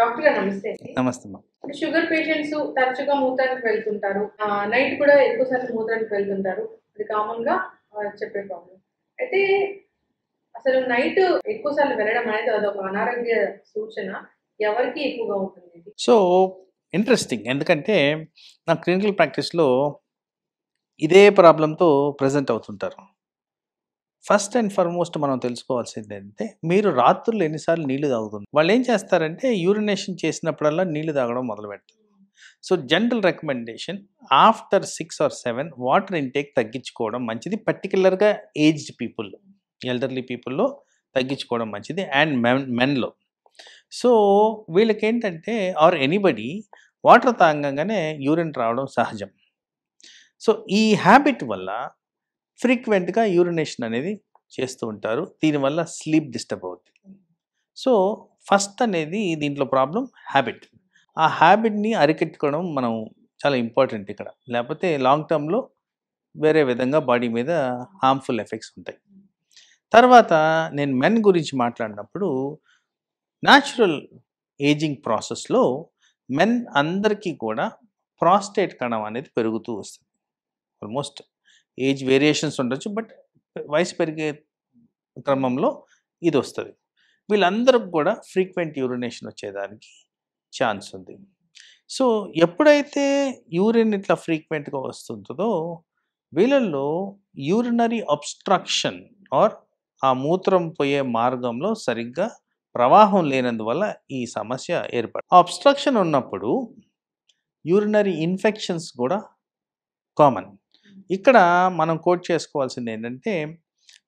Doctor గారు నమస్తే అండి. నమస్తే అమ్మా. ఇప్పుడు షుగర్ పేషెంట్స్ తరచుగా మూత్రానికి వెళ్తుంటారు. నైట్ కూడా ఎక్కువ సార్లు మూత్రానికి వెళ్తుంటారు. అది కామన్‌గా చెప్పే ప్రాబ్లమ్. అయితే అసలు నైట్ ఎక్కువ సార్లు వెళ్ళడం అనేది అదొక అనారోగ్య సూచన. ఎవరికి ఎక్కువగా ఉంటుంది ఇది? So, interesting. ఎందుకంటే నా క్లినికల్ ప్రాక్టీస్‌లో ఇదే ప్రాబ్లమ్‌తో ప్రెజెంట్ అవుతుంటారు. ఫస్ట్ అండ్ ఫార్‌మోస్ట్ మనం తెలుసుకోవాల్సిందేంటంటే, మీరు రాత్రులు ఎన్ని సార్లు నీళ్లు తాగుతున్నారు? వాళ్ళేం చేస్తారంటే యూరినేషన్ చేసినప్పుడల్లా నీళ్లు తాగడం మొదలుపెడతారు. So, general recommendation after 6 or 7 water intake తగ్గించుకోవడం మంచిది. పర్టిక్యులర్‌గా ఏజ్డ్ పీపుల్, ఎల్డర్లీ పీపుల్‌లో తగ్గించుకోవడం మంచిది. అండ్ మెన్‌లో. సో, వీళ్ళకేంటంటే ఆర్ ఎనీబడీ వాటర్ తాగంగానే యూరిన్ రావడం సహజం. సో, ఈ హ్యాబిట్ వల్ల ఫ్రీక్వెంట్‌గా యూరినేషన్ అనేది చేస్తూ ఉంటారు. దీనివల్ల స్లీప్ డిస్టర్బ్ అవుద్ది. సో, ఫస్ట్ అనేది దీంట్లో ప్రాబ్లమ్ హ్యాబిట్. ఆ హ్యాబిట్‌ని అరికట్టుకోవడం మనం చాలా ఇంపార్టెంట్ ఇక్కడ. లేకపోతే లాంగ్ టర్మ్‌లో వేరే విధంగా బాడీ మీద హార్మ్‌ఫుల్ ఎఫెక్ట్స్ ఉంటాయి. తర్వాత నేను మెన్ గురించి మాట్లాడినప్పుడు న్యాచురల్ ఏజింగ్ ప్రాసెస్‌లో మెన్ అందరికీ కూడా ప్రాస్టేట్ కణం అనేది పెరుగుతూ వస్తుంది. ఆల్మోస్ట్ ఏజ్ వేరియేషన్స్ ఉండొచ్చు. బట్ వయసు పెరిగే క్రమంలో ఇదొస్తది. వీళ్ళందరికి కూడా ఫ్రీక్వెంట్ యూరినేషన్ వచ్చేదానికి ఛాన్స్ ఉంది. సో, ఎప్పుడైతే యూరిన్ ఇట్లా ఫ్రీక్వెంట్‌గా వస్తుంటదో వీళ్ళల్లో యూరినరీ అబ్‌స్ట్రక్షన్ ఆర్ ఆ మూత్రం పోయే మార్గంలో సరిగ్గా ప్రవాహం లేనందువల్ల ఈ సమస్య ఏర్పడుతుంది. ఆ అబ్‌స్ట్రక్షన్ ఉన్నప్పుడు యూరినరీ ఇన్ఫెక్షన్స్ కూడా కామన్. ఇక్కడ మనం కోట్ చేసుకోవాల్సింది ఏంటంటే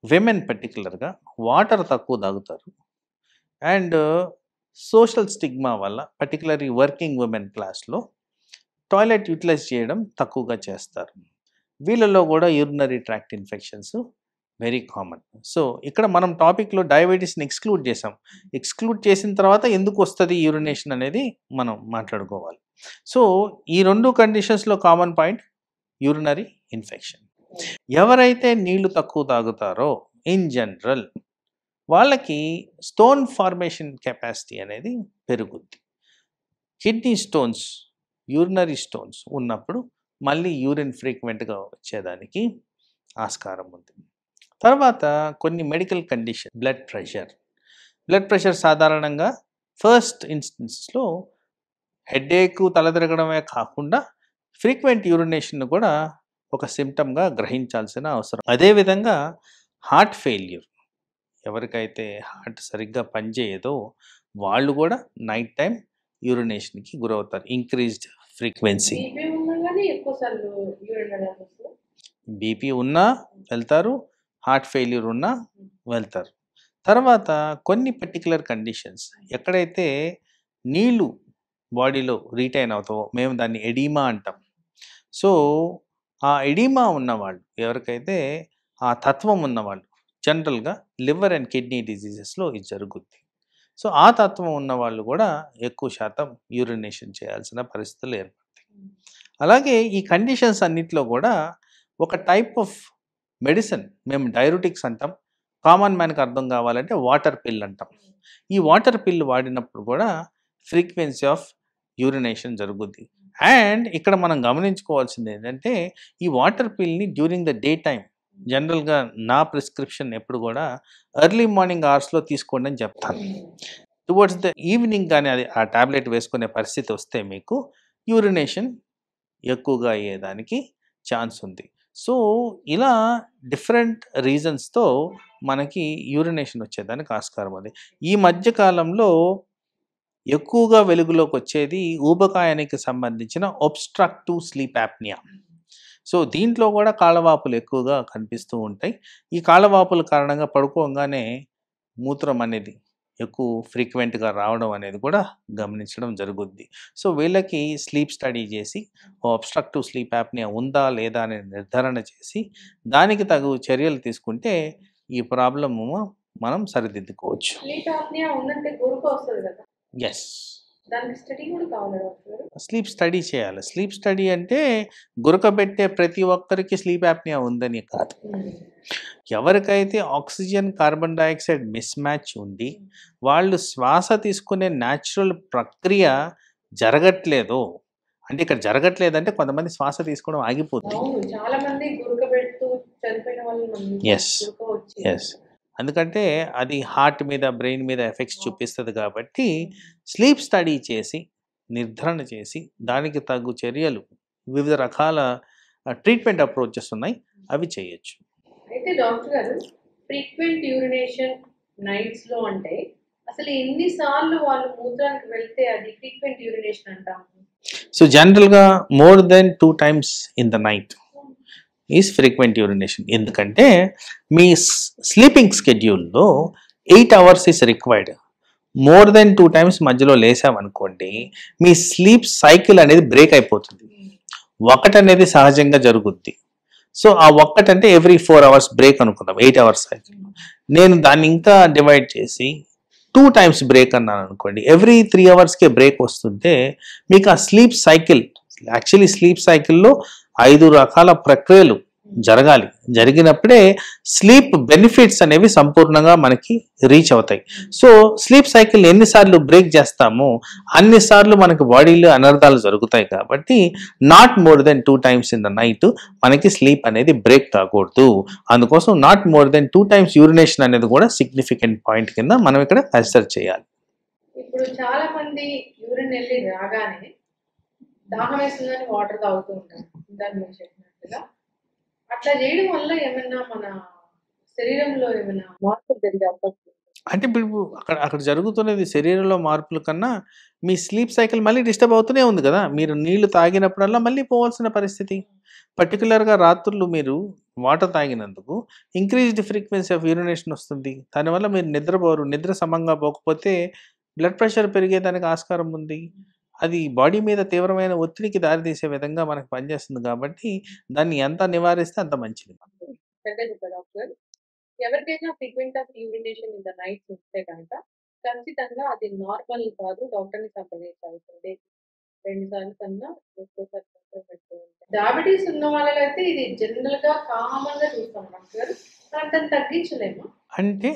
విమెన్ పర్టిక్యులర్‌గా వాటర్ తక్కువ తాగుతారు. అండ్ సోషల్ స్టిగ్మా వల్ల పర్టిక్యులర్‌లీ వర్కింగ్ విమెన్ క్లాస్‌లో టాయిలెట్ యుటిలైజ్ చేయడం తక్కువగా చేస్తారు. వీళ్ళలో కూడా urinary tract infections very common. So, ఇక్కడ మనం టాపిక్‌లో డయాబెటిస్‌ని ఎక్స్‌క్లూడ్ చేసాం. ఎక్స్‌క్లూడ్ చేసిన తర్వాత ఎందుకు వస్తది యూరినేషన్ అనేది మనం మాట్లాడుకోవాలి. సో, ఈ 2 కండిషన్స్‌లో కామన్ పాయింట్ యూరినరీ ఇన్ఫెక్షన్. ఎవరైతే నీళ్లు తక్కువ తాగుతారో ఇన్ జనరల్ వాళ్ళకి స్టోన్ ఫార్మేషన్ కెపాసిటీ అనేది పెరుగుద్ది. కిడ్నీ స్టోన్స్, యూరినరీ స్టోన్స్ ఉన్నప్పుడు మళ్ళీ యూరిన్ ఫ్రీక్వెంట్‌గా వచ్చేదానికి ఆస్కారం ఉంది. తర్వాత కొన్ని medical condition blood pressure. Blood pressure సాధారణంగా ఫస్ట్ ఇన్స్టెన్స్‌లో హెడేక్, తల తిరగడమే కాకుండా ఫ్రీక్వెంట్ యూరినేషన్ కూడా ఒక సింప్టమ్‌గా గ్రహించాల్సిన అవసరం. అదేవిధంగా హార్ట్ ఫెయిల్యూర్. ఎవరికైతే హార్ట్ సరిగ్గా పనిచేయదో వాళ్ళు కూడా నైట్ టైమ్ యూరినేషన్‌కి గురవుతారు. Increased frequency. బీపీ ఉన్నా గానీ ఎక్కువ సార్లు యూరిన్ వెళ్ళాల్సి వస్తదా? బీపీ ఉన్నా వెళ్తారు. హార్ట్ ఫెయిల్యూర్ ఉన్నా వెళ్తారు. తర్వాత కొన్ని పర్టిక్యులర్ కండిషన్స్ ఎక్కడైతే నీళ్లు బాడీలో రీటైన్ అవుతావో మేము దాన్ని ఎడీమా అంటాం. సో, ఆ ఎడీమా ఉన్నవాళ్ళు ఎవరికైతే ఆ తత్వం ఉన్నవాళ్ళు జనరల్‌గా లివర్ అండ్ కిడ్నీ డిసీజెస్‌లో ఇది జరుగుద్ది. సో, ఆ తత్వం ఉన్నవాళ్ళు కూడా ఎక్కువ శాతం యూరినేషన్ చేయాల్సిన పరిస్థితులు ఏర్పడతాయి. అలాగే ఈ కండిషన్స్ అన్నిట్లో కూడా ఒక టైప్ ఆఫ్ మెడిసిన్ మేము డైయూరిటిక్స్ అంటాం. కామన్ మ్యాన్‌కి అర్థం కావాలంటే వాటర్ పిల్ అంటాం. ఈ వాటర్ పిల్ వాడినప్పుడు కూడా ఫ్రీక్వెన్సీ ఆఫ్ యూరినేషన్ జరుగుద్ది. అండ్ ఇక్కడ మనం గమనించుకోవాల్సింది ఏంటంటే ఈ వాటర్ పిల్‌ని డ్యూరింగ్ ద డే టైమ్ జనరల్‌గా నా ప్రిస్క్రిప్షన్ ఎప్పుడు కూడా ఎర్లీ మార్నింగ్ అవర్స్‌లో తీసుకోండి అని చెప్తాను. టువర్డ్స్ ద ఈవినింగ్ గాని అది ఆ టాబ్లెట్ వేసుకునే పరిస్థితి వస్తే మీకు యూరినేషన్ ఎక్కువగా అయ్యేదానికి ఛాన్స్ ఉంది. సో, ఇలా డిఫరెంట్ రీజన్స్‌తో మనకి యూరినేషన్ వచ్చేదానికి ఆస్కారం ఉంది. ఈ మధ్య కాలంలో ఎక్కువగా వెలుగులోకి వచ్చేది ఊబకాయానికి సంబంధించిన ఒబ్స్ట్రక్టివ్ స్లీప్ యాప్నియా. సో, దీంట్లో కూడా కాళ్ళవాపులు ఎక్కువగా కనిపిస్తూ ఉంటాయి. ఈ కాళ్ళవాపుల కారణంగా పడుకోంగానే మూత్రం అనేది ఎక్కువ ఫ్రీక్వెంట్‌గా రావడం అనేది కూడా గమనించడం జరుగుద్ది. సో, వీళ్ళకి స్లీప్ స్టడీ చేసి ఒబ్స్ట్రక్టివ్ స్లీప్ యాప్నియా ఉందా లేదా అని నిర్ధారణ చేసి దానికి తగు చర్యలు తీసుకుంటే ఈ ప్రాబ్లము మనం సరిదిద్దుకోవచ్చు. స్లీప్ ఆప్నియా ఉందంటే గురుకు వస్తది కదా! యెస్. దానికి స్టడీ కూడా కావాలా డాక్టర్ గారు? స్లీప్ స్టడీ చేయాలి. స్లీప్ స్టడీ అంటే గురకబెట్టే ప్రతి ఒక్కరికి స్లీప్ యాప్నియా ఉందని కాదు. ఎవరికైతే oxygen carbon dioxide miss match ఉండి వాళ్ళు శ్వాస తీసుకునే న్యాచురల్ ప్రక్రియ జరగట్లేదు, అంటే ఇక్కడ జరగట్లేదంటే కొంతమంది శ్వాస తీసుకోవడం ఆగిపోతుంది. అవును, చాలా మంది గురకబెడుతూ చనిపోయిన వాళ్ళు ఎస్ ఎస్ ఎందుకంటే అది హార్ట్ మీద బ్రెయిన్ మీద ఎఫెక్ట్స్ చూపిస్తుంది కాబట్టి స్లీప్ స్టడీ చేసి నిర్ధారణ చేసి దానికి తగు చర్యలు వివిధ రకాల ట్రీట్మెంట్ అప్రోచెస్ ఉన్నాయి, అవి చేయొచ్చు. అయితే డాక్టర్ గారు, ఫ్రీక్వెంట్ యూరినేషన్ నైట్స్ లో అంటే అసలు ఎన్నిసార్లు వాళ్ళు మూత్రానికి వెళ్తే అది ఫ్రీక్వెంట్ యూరినేషన్ అంటాము? సో జనరల్గా more than 2 times in the night is frequent urination. ఎందుకంటే మీ స్లీపింగ్ స్కెడ్యూల్లో 8 hours is required. More than 2 times మధ్యలో లేసామనుకోండి, మీ స్లీప్ సైకిల్ అనేది బ్రేక్ అయిపోతుంది. ఒకటి అనేది సహజంగా జరుగుద్ది. సో ఆ ఒక్కటంటే ఎవ్రీ 4 hours బ్రేక్ అనుకుందాం, 8 hours సైకిల్. నేను దాన్ని ఇంకా డివైడ్ చేసి 2 times బ్రేక్ అన్నాను అనుకోండి, ఎవ్రీ 3 hours బ్రేక్ వస్తుంటే మీకు ఆ స్లీప్ సైకిల్, యాక్చువల్లీ స్లీప్ సైకిల్లో 5 రకాల ప్రక్రియలు జరగాలి. జరిగినప్పుడే స్లీప్ బెనిఫిట్స్ అనేవి సంపూర్ణంగా మనకి రీచ్ అవుతాయి. సో స్లీప్ సైకిల్ ఎన్నిసార్లు బ్రేక్ చేస్తామో అన్నిసార్లు మనకి బాడీలో అనర్థాలు జరుగుతాయి. కాబట్టి not more than 2 times in the night మనకి స్లీప్ అనేది బ్రేక్ కాకూడదు. అందుకోసం not more than 2 times urination అనేది కూడా సిగ్నిఫికెంట్ పాయింట్ కింద మనం ఇక్కడ కన్సిడర్ చేయాలి. ఇప్పుడు చాలా మంది యూరిన్ వెళ్ళి రాగానే దాహం వేస్తుందని వాటర్ తాగుతూ ఉంటారు, దాన్ని మీరు చెప్పినట్టుగా. అట్లా చేయడం వల్ల ఏమైనా మన శరీరంలో ఏమైనా మార్పులు జరిగే అవకాశం? అంటే ఇప్పుడు అక్కడ జరుగుతున్నది శరీరంలో మార్పుల కన్నా మీ స్లీప్ సైకిల్ మళ్ళీ డిస్టర్బ్ అవుతూనే ఉంది కదా. మీరు నీళ్లు తాగినప్పుడల్లా మళ్ళీ పోవాల్సిన పరిస్థితి. పర్టికులర్గా రాత్రులు మీరు వాటర్ తాగినందుకు ఇంక్రీజ్డ్ ఫ్రీక్వెన్సీ ఆఫ్ యూరినేషన్ వస్తుంది. దానివల్ల మీరు నిద్రపోరు. నిద్ర సమంగా పోకపోతే బ్లడ్ ప్రెషర్ పెరిగేదానికి ఆస్కారం ఉంది. అది బాడీ మీద తీవ్రమైన ఒత్తిడికి దారితీసే విధంగా మనకు పనిచేస్తుంది. కాబట్టి దాన్ని ఎంత నివారిస్తే అంత మంచిది. డాక్టర్, ఎవరికైనా frequent of urination in the night ఉంటే కనుక ఖచ్చితంగా అది నార్మల్ కాదు, డాక్టర్ని సంప్రదించాల్సిందే. 2 సార్లు కన్నా ఎక్కువసారి డయాబెటీస్ ఉన్న వాళ్ళైతే ఇది జనరల్ గా కామన్ గా చూస్తాం డాక్టర్. మనం దాన్ని తగ్గించలేము. అంటే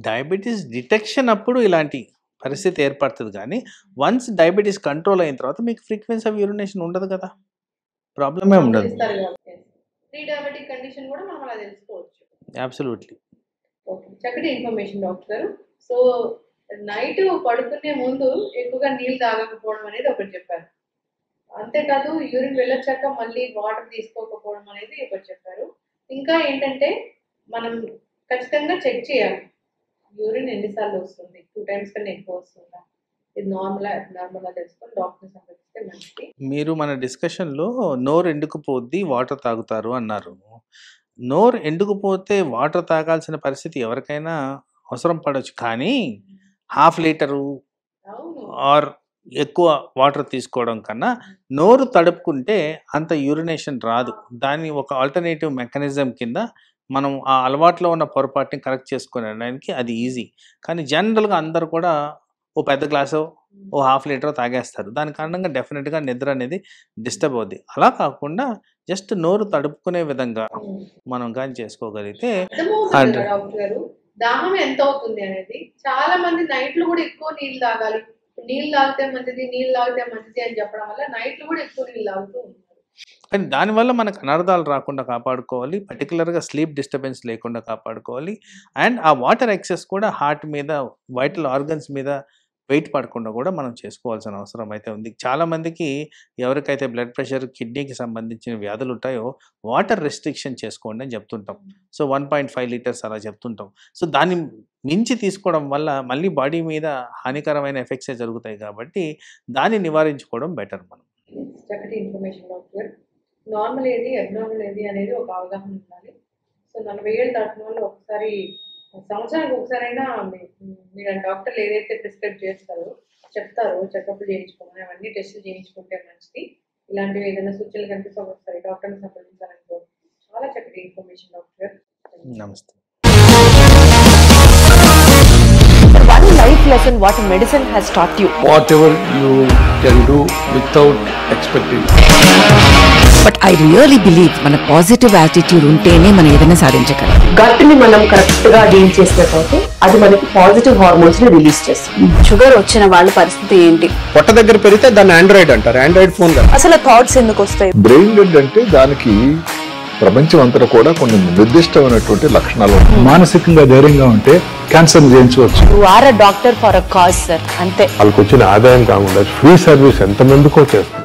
డయాబెటీస్ డిటెక్షన్ అప్పుడు ఇలాంటి పరిస్థితి ఏర్పడుతుంది. కానీ వన్స్ డయాబెటీస్ కంట్రోల్ అయిన తర్వాత మీకు ఫ్రీక్వెన్సీ ఆఫ్ యూరినేషన్ ఉండదు కదా, ప్రాబ్లమే ఉండదు. ప్రీ డయాబెటిక్ కండిషన్ కూడా మనం అలా తెలుసుకోవచ్చు. అబ్సల్యూట్లీ. ఓకే, చక్కటి ఇన్ఫర్మేషన్ డాక్టర్ గారు. సో నైట్ పడుకునే ముందు ఎక్కువగా నీళ్ళు తాగకపోవడం అనేది ఒకటి చెప్పారు. అంతేకాదు యూరిన్ వెళ్ళొచ్చాక మళ్ళీ వాటర్ తీసుకోకపోవడం అనేది ఒకటి చెప్పారు. ఇంకా ఏంటంటే మనం ఖచ్చితంగా చెక్ చేయాలి, యూరిన్ ఎన్నిసార్లు వస్తుంది, 2 times కన్నా ఎక్కువ వస్తుందా, ఇది నార్మల్గా తెలుసుకొని డాక్టర్ని సంప్రదిస్తే మంచిది. మీరు మన డిస్కషన్లో నోరు ఎండుకుపోద్ది వాటర్ తాగుతారు అన్నారు. నోరు ఎండుకుపోతే వాటర్ తాగాల్సిన పరిస్థితి ఎవరికైనా అవసరం పడవచ్చు. కానీ 1/2 లీటరు ఆర్ ఎక్కువ వాటర్ తీసుకోవడం కన్నా నోరు తడుపుకుంటే అంత యూరినేషన్ రాదు. దాన్ని ఒక ఆల్టర్నేటివ్ మెకానిజం కింద మనం ఆ అలవాట్లో ఉన్న పొరపాటుని కరెక్ట్ చేసుకునేడానికి అది ఈజీ. కానీ జనరల్గా అందరూ కూడా ఓ పెద్ద గ్లాసు ఓ 1/2 లీటర్ తాగేస్తారు. దాని కారణంగా డెఫినెట్గా నిద్ర అనేది డిస్టర్బ్ అవుద్ది. అలా కాకుండా జస్ట్ నోరు తడుపుకునే విధంగా మనం కానీ చేసుకోగలిగితే దాహం ఎంత అవుతుంది అనేది. చాలా మంది నైట్లు కూడా ఎక్కువ నీళ్ళు తాగాలి, నీళ్ళు తాగితే మంచిది అని చెప్పడం వల్ల నైట్లు కూడా ఎక్కువ నీళ్ళు తాగుతూ ఉంటారు. కానీ దానివల్ల మనకు అనర్థాలు రాకుండా కాపాడుకోవాలి, పర్టికులర్గా స్లీప్ డిస్టర్బెన్స్ లేకుండా కాపాడుకోవాలి. అండ్ ఆ వాటర్ ఎక్సెస్ కూడా హార్ట్ మీద, వైటల్ ఆర్గన్స్ మీద వెయిట్ పడకుండా కూడా మనం చేసుకోవాల్సిన అవసరం అయితే ఉంది. చాలామందికి ఎవరికైతే బ్లడ్ ప్రెషర్, కిడ్నీకి సంబంధించిన వ్యాధులు ఉంటాయో వాటర్ రెస్ట్రిక్షన్ చేసుకోండి అని చెప్తుంటాం. సో 1.5 liters అలా చెప్తుంటాం. సో దాన్ని మించి తీసుకోవడం వల్ల మళ్ళీ బాడీ మీద హానికరమైన ఎఫెక్ట్సే జరుగుతాయి. కాబట్టి దాన్ని నివారించుకోవడం బెటర్. మనం చక్కటి ఇన్ఫర్మేషన్ డాక్టర్. నార్మల్ ఏది, అబ్నార్మల్ ఏది అనేది ఒక అవగాహన ఉండాలి. సో 40 ఏళ్ళు దాటిన వాళ్ళు ఒకసారి సంవత్సరానికి ఒకసారైనా మీరు డాక్టర్లు ఏదైతే ప్రిస్క్రైబ్ చెప్తారో చెకప్లు చేయించుకోమని అవన్నీ టెస్టులు చేయించుకుంటే మంచిది. ఇలాంటివి ఏదైనా సూచనలు కనిపిస్తే ఒకసారి డాక్టర్ని సంప్రదించాలని కోరుకుంటున్నాను. చాలా చక్కటి ఇన్ఫర్మేషన్ డాక్టర్. నమస్తే. One life lesson what medicine has taught you. Whatever you can do without expecting. But I really believe మన పాజిటివ్ యాటిట్యూడ్ ఉంటేనే మనం ఏదైనా సాధించగలం. గట్ ని మనం కరెక్ట్ గా డీల్ చేసినట్లయితే అది మనకి పాజిటివ్ హార్మోన్స్ ని రిలీజ్ చేస్తుంది. షుగర్ వచ్చిన వాళ్ళ పరిస్థితి ఏంటి? పొట్ట దగ్గర పెరిగితే దాన్ని ఆండ్రాయిడ్ అంటారు, ఆండ్రాయిడ్ ఫోన్ కాదు. అసలు థాట్స్ ఎందుకు వస్తాయి? బ్రెయిన్ డెడ్ అంటే దానికి ప్రపంచం అంతా కూడా కొన్ని నిర్దిష్టమైనటువంటి లక్షణాలు ఉంటాయి. మానసికంగా ధైర్యంగా ఉంటే క్యాన్సర్ జయించవచ్చు. You are a doctor for a cause sir, అంతే. వాళ్ళకి వచ్చిన ఆదాయం కాకుండా ఫ్రీ సర్వీస్ ఎంతమందికో చేస్తుంది.